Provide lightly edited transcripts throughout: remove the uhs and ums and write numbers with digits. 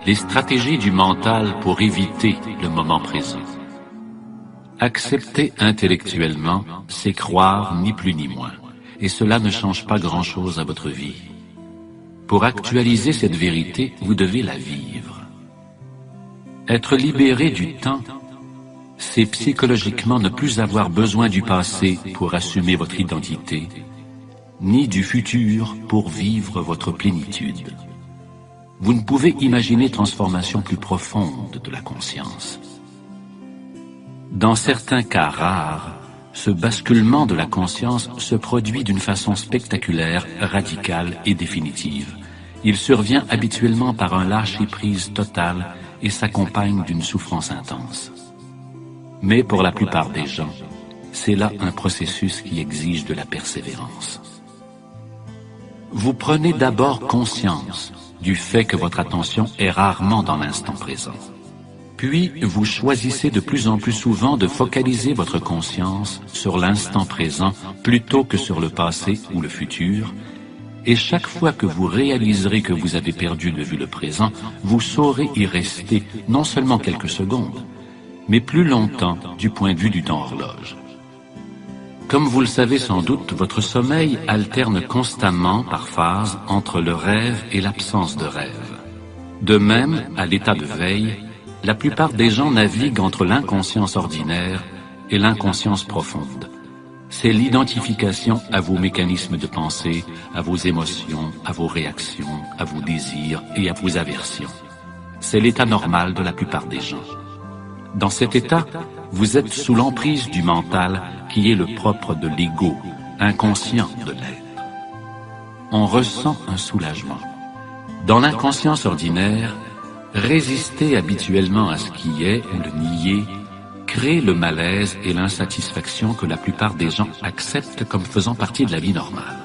les stratégies du mental pour éviter le moment présent. Accepter intellectuellement, c'est croire ni plus ni moins, et cela ne change pas grand-chose à votre vie. Pour actualiser cette vérité, vous devez la vivre. Être libéré du temps, c'est psychologiquement ne plus avoir besoin du passé pour assumer votre identité, ni du futur pour vivre votre plénitude. Vous ne pouvez imaginer transformation plus profonde de la conscience. Dans certains cas rares, ce basculement de la conscience se produit d'une façon spectaculaire, radicale et définitive. Il survient habituellement par un lâcher-prise total et s'accompagne d'une souffrance intense. Mais pour la plupart des gens, c'est là un processus qui exige de la persévérance. Vous prenez d'abord conscience du fait que votre attention est rarement dans l'instant présent. Puis, vous choisissez de plus en plus souvent de focaliser votre conscience sur l'instant présent plutôt que sur le passé ou le futur, et chaque fois que vous réaliserez que vous avez perdu de vue le présent, vous saurez y rester non seulement quelques secondes, mais plus longtemps du point de vue du temps horloge. Comme vous le savez sans doute, votre sommeil alterne constamment par phase entre le rêve et l'absence de rêve. De même, à l'état de veille, la plupart des gens naviguent entre l'inconscience ordinaire et l'inconscience profonde. C'est l'identification à vos mécanismes de pensée, à vos émotions, à vos réactions, à vos désirs et à vos aversions. C'est l'état normal de la plupart des gens. Dans cet état, vous êtes sous l'emprise du mental qui est le propre de l'ego, inconscient de l'être. On ressent un soulagement. Dans l'inconscience ordinaire, résister habituellement à ce qui est ou le nier crée le malaise et l'insatisfaction que la plupart des gens acceptent comme faisant partie de la vie normale.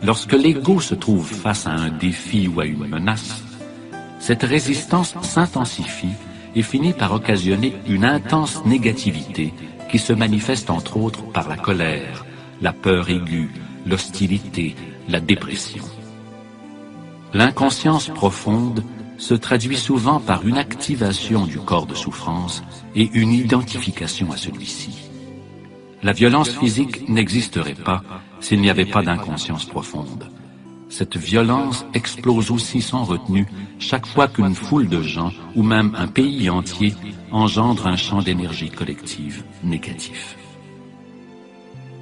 Lorsque l'ego se trouve face à un défi ou à une menace, cette résistance s'intensifie et finit par occasionner une intense négativité qui se manifeste entre autres par la colère, la peur aiguë, l'hostilité, la dépression. L'inconscience profonde se traduit souvent par une activation du corps de souffrance et une identification à celui-ci. La violence physique n'existerait pas s'il n'y avait pas d'inconscience profonde. Cette violence explose aussi sans retenue chaque fois qu'une foule de gens, ou même un pays entier, engendre un champ d'énergie collective négatif.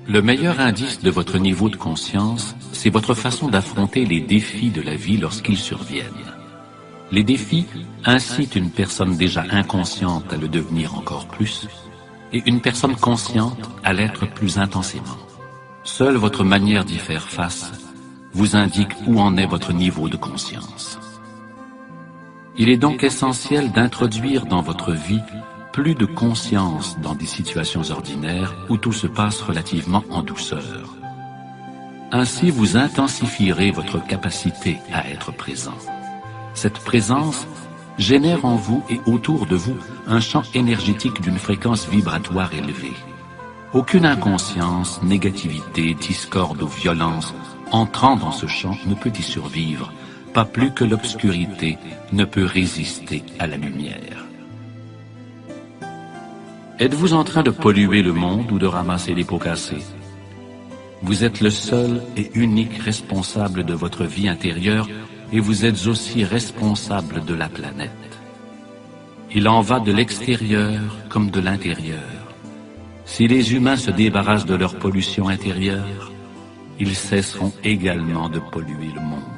Le meilleur indice de votre niveau de conscience, c'est votre façon d'affronter les défis de la vie lorsqu'ils surviennent. Les défis incitent une personne déjà inconsciente à le devenir encore plus, et une personne consciente à l'être plus intensément. Seule votre manière d'y faire face vous indique où en est votre niveau de conscience. Il est donc essentiel d'introduire dans votre vie plus de conscience dans des situations ordinaires où tout se passe relativement en douceur. Ainsi, vous intensifierez votre capacité à être présent. Cette présence génère en vous et autour de vous un champ énergétique d'une fréquence vibratoire élevée. Aucune inconscience, négativité, discorde ou violence entrant dans ce champ ne peut y survivre, pas plus que l'obscurité ne peut résister à la lumière. Êtes-vous en train de polluer le monde ou de ramasser les pots cassés? Vous êtes le seul et unique responsable de votre vie intérieure et vous êtes aussi responsable de la planète. Il en va de l'extérieur comme de l'intérieur. Si les humains se débarrassent de leur pollution intérieure, ils cesseront également de polluer le monde.